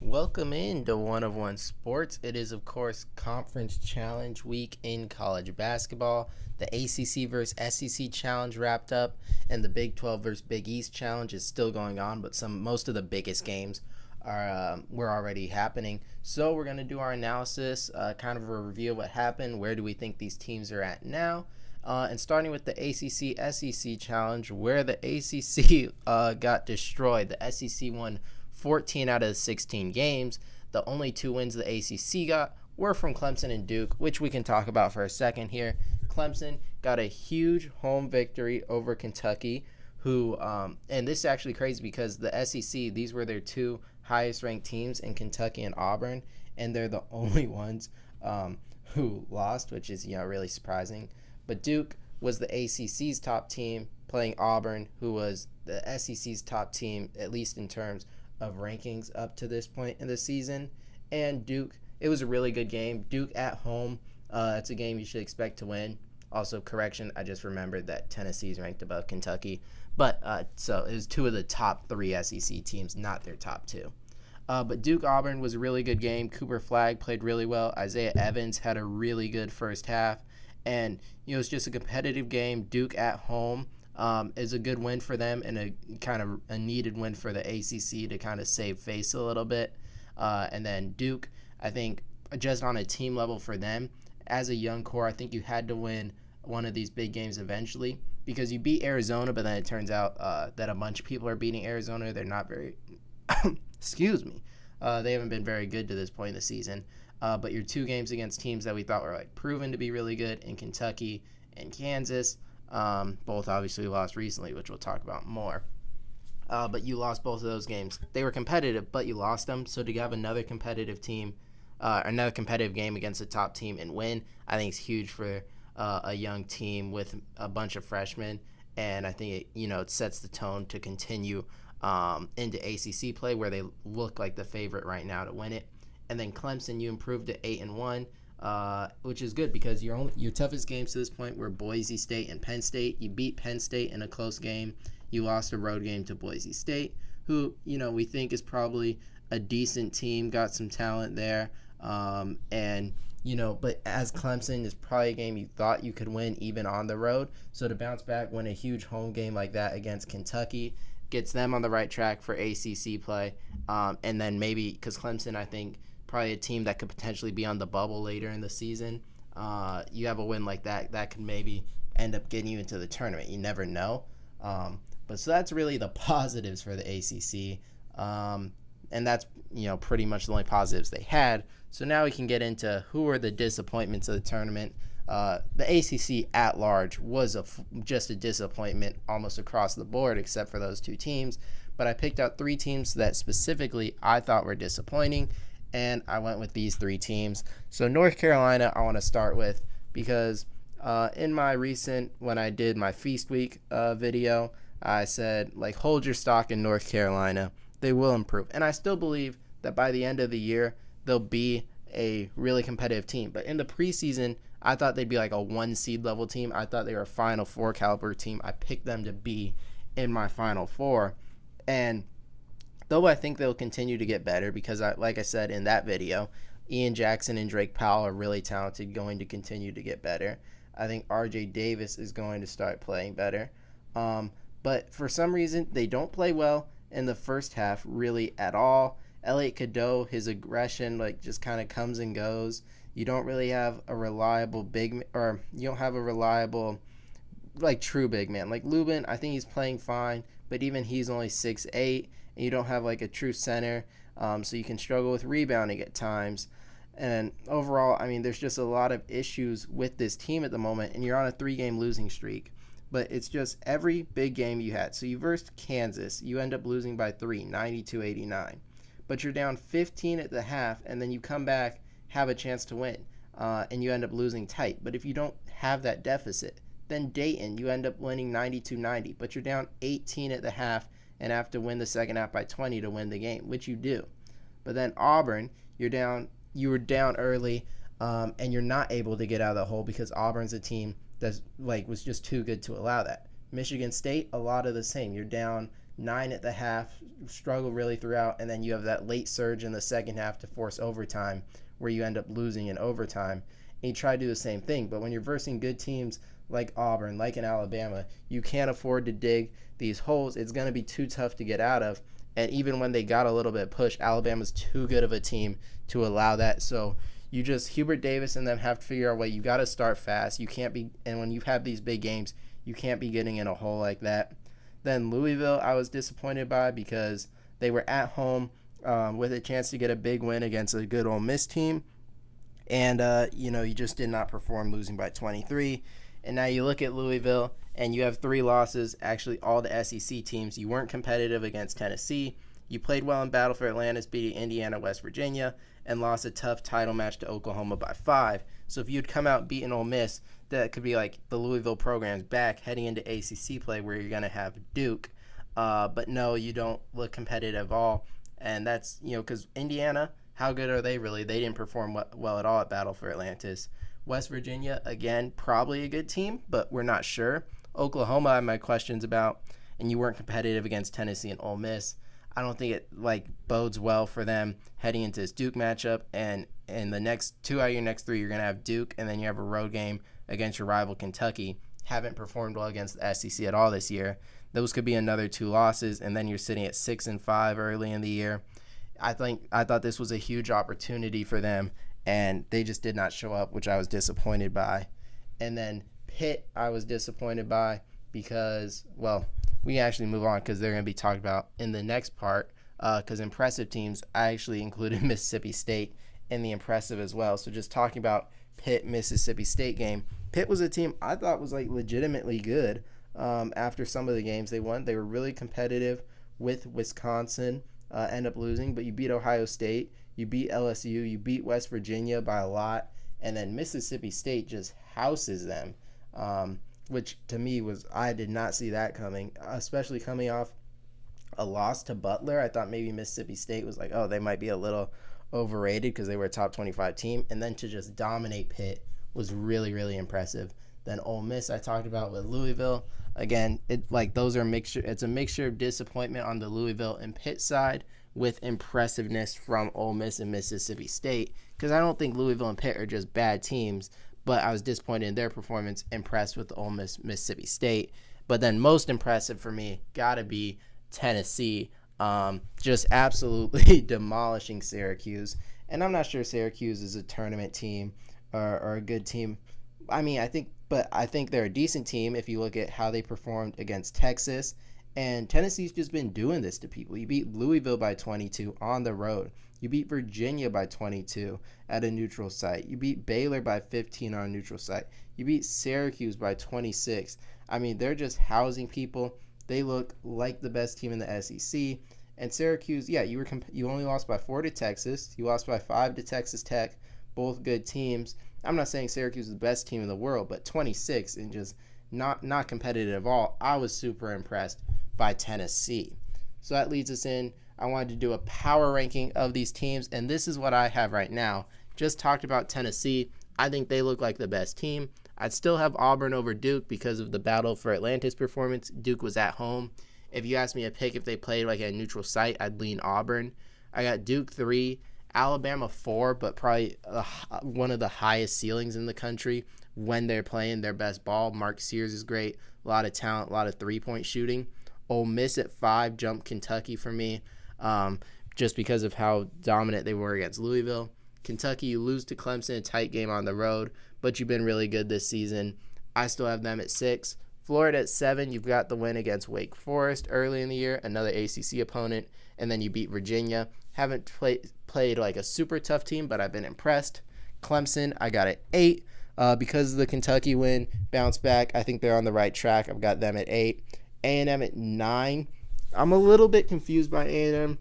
Welcome into One of One Sports. It is, of course, Conference Challenge Week in college basketball. The ACC versus SEC Challenge wrapped up, and the Big 12 versus Big East Challenge is still going on. But most of the biggest games were already happening. So we're going to do our analysis, kind of a review of what happened. Where do we think these teams are at now? And starting with the ACC SEC Challenge, where the ACC got destroyed. The SEC won 14 out of the 16 games. The only two wins the ACC got were from Clemson and Duke, which we can talk about for a second here. Clemson got a huge home victory over Kentucky, and this is actually crazy because the SEC, these were their two highest ranked teams in Kentucky and Auburn, and they're the only ones who lost, which is really surprising. But Duke was the ACC's top team playing Auburn, who was the SEC's top team, at least in terms of rankings up to this point in the season. And Duke, it was a really good game. Duke at home, it's a game you should expect to win. Also, correction, I just remembered that Tennessee's ranked above Kentucky. But so it was two of the top three SEC teams, not their top two. But Duke-Auburn was a really good game. Cooper Flagg played really well. Isaiah Evans had a really good first half. And, it's just a competitive game. Duke at home is a good win for them and a kind of a needed win for the ACC to kind of save face a little bit. And then Duke, I think, just on a team level for them, as a young core, I think you had to win one of these big games eventually because you beat Arizona, but then it turns out that a bunch of people are beating Arizona. They're not very excuse me. They haven't been very good to this point in the season. But your two games against teams that we thought were proven to be really good in Kentucky and Kansas, both obviously lost recently, which we'll talk about more. But you lost both of those games. They were competitive, but you lost them. So to have another competitive team, another competitive game against a top team and win, I think is huge for a young team with a bunch of freshmen. And I think it sets the tone to continue into ACC play, where they look like the favorite right now to win it. And then Clemson, you improved to 8-1, which is good because your toughest games to this point were Boise State and Penn State. You beat Penn State in a close game. You lost a road game to Boise State, who we think is probably a decent team, got some talent there, but as Clemson is probably a game you thought you could win even on the road. So to bounce back, win a huge home game like that against Kentucky gets them on the right track for ACC play, and then maybe because Clemson, I think, probably a team that could potentially be on the bubble later in the season. You have a win like that could maybe end up getting you into the tournament. You never know. But so that's really the positives for the ACC. And that's, pretty much the only positives they had. So now we can get into who are the disappointments of the tournament. The ACC at large was just a disappointment almost across the board except for those two teams. But I picked out three teams that specifically I thought were disappointing, and I went with these three teams. So North Carolina I want to start with because in my when I did my Feast Week video, I said, hold your stock in North Carolina. They will improve. And I still believe that by the end of the year, they'll be a really competitive team. But in the preseason, I thought they'd be a 1 seed level team. I thought they were a Final Four caliber team. I picked them to be in my Final Four. And though I think they'll continue to get better because, like I said in that video, Ian Jackson and Drake Powell are really talented, going to continue to get better. I think R.J. Davis is going to start playing better. But for some reason, they don't play well in the first half really at all. Elliot Cadeau, his aggression just kind of comes and goes. You don't really have a reliable true big man. Lubin, I think he's playing fine, but even he's only 6'8", and you don't have a true center, so you can struggle with rebounding at times. And overall, there's just a lot of issues with this team at the moment, and you're on a 3-game losing streak. But it's just every big game you had. So you versed Kansas, you end up losing by 3, 92-89. But you're down 15 at the half, and then you come back, have a chance to win, and you end up losing tight. But if you don't have that deficit, then Dayton, you end up winning 92-90. But you're down 18 at the half and have to win the second half by 20 to win the game, which you do. But then Auburn, you were down early, and you're not able to get out of the hole because Auburn's a team that was just too good to allow that. Michigan State, a lot of the same. You're down 9 at the half, struggle really throughout, and then you have that late surge in the second half to force overtime where you end up losing in overtime. And you try to do the same thing, but when you're versing good teams like Auburn, like in Alabama, you can't afford to dig these holes. It's going to be too tough to get out of. And even when they got a little bit pushed, Alabama's too good of a team to allow that. So you just, Hubert Davis and them have to figure out a way. You got to start fast. You can't be, and when you have these big games, you can't be getting in a hole like that. Then Louisville, I was disappointed by because they were at home with a chance to get a big win against a good Ole Miss team. And, you just did not perform, losing by 23. And now you look at Louisville, and you have 3 losses, actually all the SEC teams. You weren't competitive against Tennessee. You played well in Battle for Atlantis, beating Indiana, West Virginia, and lost a tough title match to Oklahoma by 5. So if you'd come out beating Ole Miss, that could be like the Louisville program's back heading into ACC play where you're going to have Duke. But no, you don't look competitive at all. And that's, because Indiana, how good are they really? They didn't perform well at all at Battle for Atlantis. West Virginia, again, probably a good team, but we're not sure. Oklahoma, I have my questions about, and you weren't competitive against Tennessee and Ole Miss. I don't think it bodes well for them heading into this Duke matchup. And in the next 2 out of your next 3, you're going to have Duke, and then you have a road game against your rival Kentucky. Haven't performed well against the SEC at all this year. Those could be another 2 losses, and then you're sitting at 6-5 early in the year. I thought this was a huge opportunity for them, and they just did not show up, which I was disappointed by. And then Pitt, I was disappointed by because, we can actually move on because they're going to be talked about in the next part. Because impressive teams, I actually included Mississippi State in the impressive as well. So just talking about Pitt Mississippi State game, Pitt was a team I thought was legitimately good. After some of the games they won, they were really competitive with Wisconsin. End up losing, but you beat Ohio State, you beat LSU, you beat West Virginia by a lot, and then Mississippi State just houses them, which to me I did not see that coming, especially coming off a loss to Butler. I thought maybe Mississippi State was they might be a little overrated because they were a top 25 team, and then to just dominate Pitt was really, really impressive. Then Ole Miss, I talked about with Louisville. Again, those are mixture. It's a mixture of disappointment on the Louisville and Pitt side with impressiveness from Ole Miss and Mississippi State. Because I don't think Louisville and Pitt are just bad teams, but I was disappointed in their performance. Impressed with Ole Miss, Mississippi State. But then most impressive for me gotta be Tennessee. Just absolutely demolishing Syracuse. And I'm not sure Syracuse is a tournament team or a good team. I think they're a decent team if you look at how they performed against Texas. And Tennessee's just been doing this to people. You beat Louisville by 22 on the road. You beat Virginia by 22 at a neutral site. You beat Baylor by 15 on a neutral site. You beat Syracuse by 26. They're just housing people. They look like the best team in the SEC. And Syracuse, you only lost by 4 to Texas. You lost by 5 to Texas Tech. Both good teams. I'm not saying Syracuse is the best team in the world, but 26 and just not competitive at all. I was super impressed by Tennessee. So that leads us in. I wanted to do a power ranking of these teams, and this is what I have right now. Just talked about Tennessee. I think they look like the best team. I'd still have Auburn over Duke because of the Battle for Atlantis performance. Duke was at home. If you asked me to pick if they played at a neutral site, I'd lean Auburn. I got Duke 3, Alabama 4, but probably one of the highest ceilings in the country when they're playing their best ball. Mark Sears is great. A lot of talent, a lot of three-point shooting. Ole Miss at 5 jumped Kentucky for me just because of how dominant they were against Louisville. Kentucky, you lose to Clemson, a tight game on the road, but you've been really good this season. I still have them at 6. Florida at 7, you've got the win against Wake Forest early in the year, another ACC opponent, and then you beat Virginia. Haven't played a super tough team, but I've been impressed. Clemson, I got at 8. Because of the Kentucky win, bounce back. I think they're on the right track. I've got them at 8. A&M at 9. I'm a little bit confused by A&M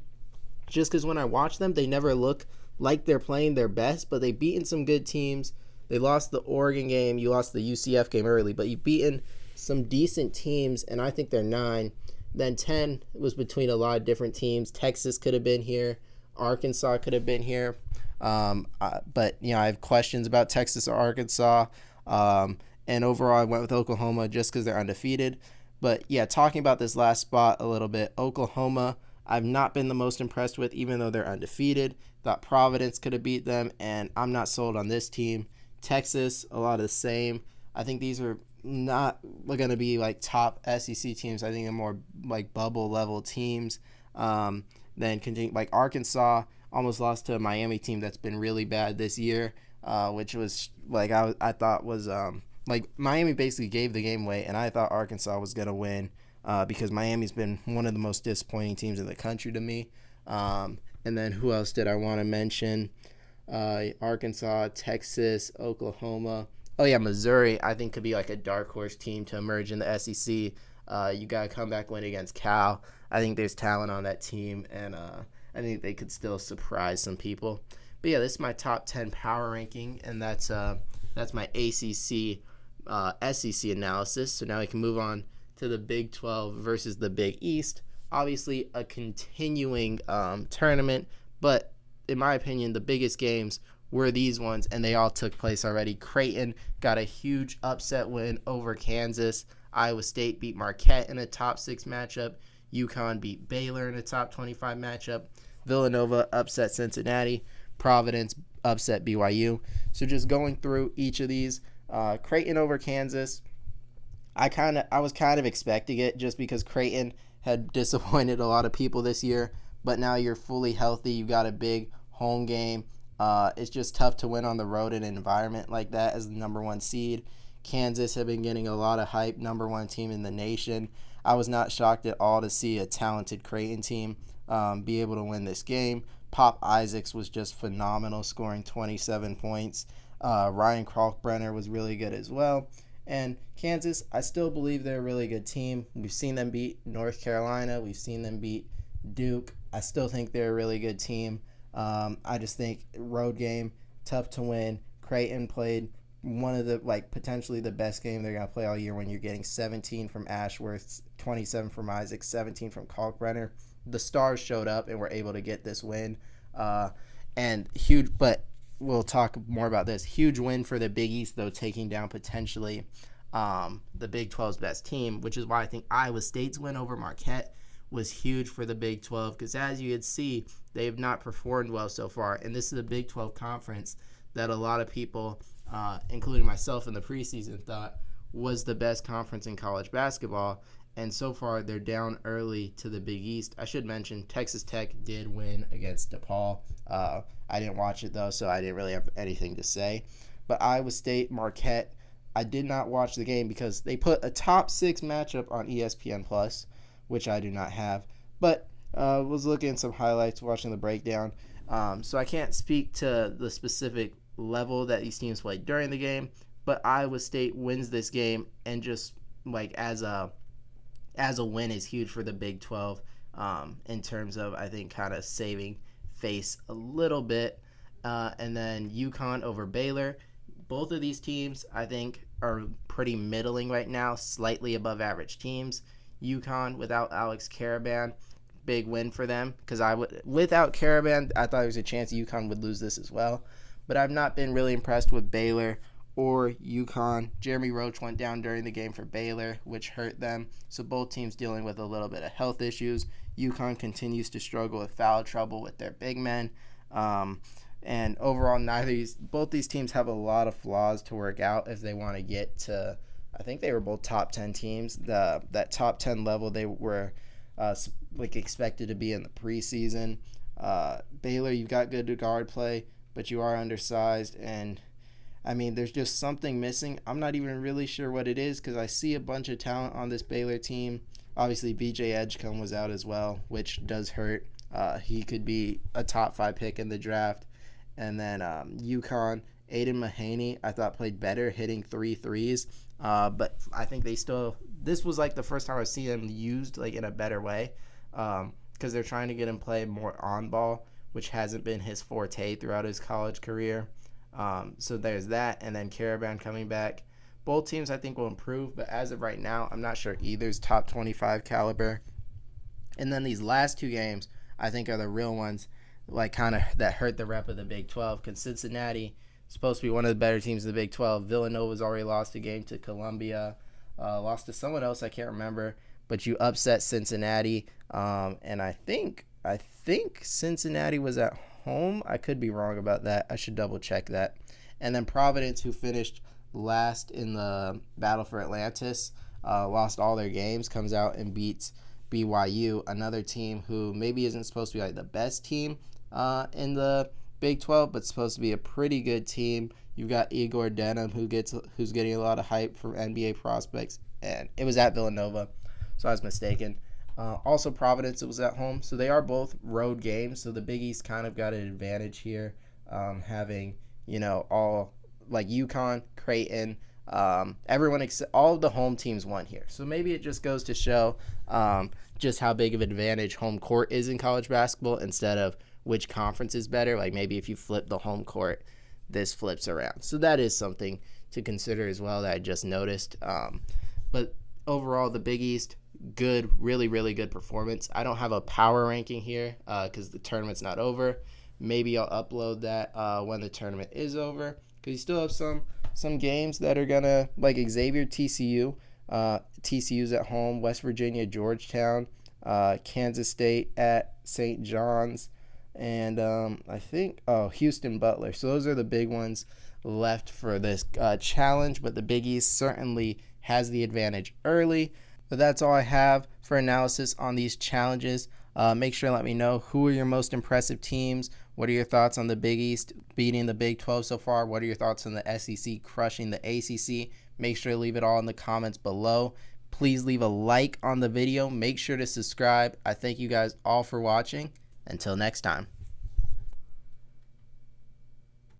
just because when I watch them, they never look like they're playing their best, but they've beaten some good teams. They lost the Oregon game. You lost the UCF game early, but you've beaten some decent teams, and I think they're 9. Then 10 was between a lot of different teams. Texas could have been here. Arkansas could have been here. But I have questions about Texas or Arkansas. And overall, I went with Oklahoma just because they're undefeated. But yeah, talking about this last spot a little bit, Oklahoma, I've not been the most impressed with, even though they're undefeated. Thought Providence could have beat them, and I'm not sold on this team. Texas, a lot of the same. I think these are not going to be like top SEC teams. I think they're more like bubble level teams. Then continue like Arkansas almost lost to a Miami team that's been really bad this year, which was like I thought was like Miami basically gave the game away, and I thought Arkansas was going to win because Miami's been one of the most disappointing teams in the country to me. And then who else did I want to mention? Arkansas, Texas, Oklahoma. Oh, yeah, Missouri, I think, could be like a dark horse team to emerge in the SEC. You got to come back win against Cal. I think there's talent on that team, and I think they could still surprise some people. But, yeah, this is my top 10 power ranking, and that's my ACC SEC analysis. So now we can move on to the Big 12 versus the Big East. Obviously, a continuing tournament, but in my opinion, the biggest games were these ones, and they all took place already. Creighton got a huge upset win over Kansas. Iowa State beat Marquette in a top 6 matchup. UConn beat Baylor in a top 25 matchup. Villanova upset Cincinnati. Providence upset BYU. So just going through each of these, Creighton over Kansas, I was kind of expecting it just because Creighton had disappointed a lot of people this year, but now you're fully healthy. You got a big home game. It's just tough to win on the road in an environment like that as the number 1 seed. Kansas have been getting a lot of hype, number 1 team in the nation. I was not shocked at all to see a talented Creighton team be able to win this game. Pop Isaacs was just phenomenal, scoring 27 points. Ryan Kalkbrenner was really good as well. And Kansas, I still believe they're a really good team. We've seen them beat North Carolina. We've seen them beat Duke. I still think they're a really good team. I just think road game, tough to win. Creighton played one of the, potentially the best game they're going to play all year when you're getting 17 from Ashworth, 27 from Isaac, 17 from Kalkbrenner. The Stars showed up and were able to get this win. And huge, but we'll talk more about this. Huge win for the Big East, though, taking down potentially the Big 12's best team, which is why I think Iowa State's win over Marquette was huge for the Big 12 because, as you could see, they have not performed well so far. And this is a Big 12 conference that a lot of people, including myself in the preseason, thought was the best conference in college basketball. And so far, they're down early to the Big East. I should mention Texas Tech did win against DePaul. I didn't watch it, though, so I didn't really have anything to say. But Iowa State, Marquette, I did not watch the game because they put a top 6 matchup on ESPN+, which I do not have. But was looking at some highlights, watching the breakdown. So I can't speak to the specific level that these teams played during the game. But Iowa State wins this game, and just as a win is huge for the Big 12 in terms of, I think, kind of saving face a little bit. And then UConn over Baylor. Both of these teams, I think, are pretty middling right now, slightly above average teams. UConn without Alex Karaban, big win for them because without Karaban, I thought there was a chance UConn would lose this as well. But I've not been really impressed with Baylor or UConn. Jeremy Roach went down during the game for Baylor, which hurt them. So both teams dealing with a little bit of health issues. UConn continues to struggle with foul trouble with their big men. And overall, both these teams have a lot of flaws to work out if they want to get to, I think they were both top 10 teams. That top 10 level they were expected to be in the preseason. Baylor, you've got good guard play, but you are undersized, and I mean, there's just something missing. I'm not even really sure what it is because I see a bunch of talent on this Baylor team. Obviously, BJ Edgecombe was out as well, which does hurt. He could be a top 5 pick in the draft. And then UConn, Aiden Mahaney, I thought played better, hitting 3 threes. But I think this was the first time I've seen him used in a better way because they're trying to get him play more on ball, which hasn't been his forte throughout his college career. So there's that, and then Karaban coming back. Both teams I think will improve, but as of right now, I'm not sure either's top 25 caliber. And then these last 2 games I think are the real ones, that hurt the rep of the Big 12. Because Cincinnati is supposed to be one of the better teams in the Big 12. Villanova's already lost a game to Columbia. lost to someone else I can't remember, but you upset Cincinnati, and I think Cincinnati was at home. I could be wrong about that. I should double check that. And then Providence, who finished last in the battle for Atlantis, lost all their games, comes out and beats BYU, another team who maybe isn't supposed to be like the best team in the Big 12, but supposed to be a pretty good team. You've got Igor Denham, who's getting a lot of hype from NBA prospects, and it was at Villanova, so I was mistaken. Also, Providence, it was at home, so they are both road games. So the Big East kind of got an advantage here, having all like UConn, Creighton, everyone except all of the home teams won here. So maybe it just goes to show just how big of an advantage home court is in college basketball instead of which conference is better. Like maybe if you flip the home court, this flips around. So that is something to consider as well that I just noticed. But overall, the Big East, good, really, really good performance. I don't have a power ranking here because the tournament's not over. Maybe I'll upload that when the tournament is over, because you still have some games that are gonna, like Xavier, TCU. TCU's at home. West Virginia, Georgetown. Kansas State at St. John's. And I think, Houston, Butler. So those are the big ones left for this challenge. But the Big East certainly has the advantage early. But that's all I have for analysis on these challenges. Make sure to let me know who are your most impressive teams. What are your thoughts on the Big East beating the Big 12 so far? What are your thoughts on the SEC crushing the ACC? Make sure to leave it all in the comments below. Please leave a like on the video. Make sure to subscribe. I thank you guys all for watching. Until next time.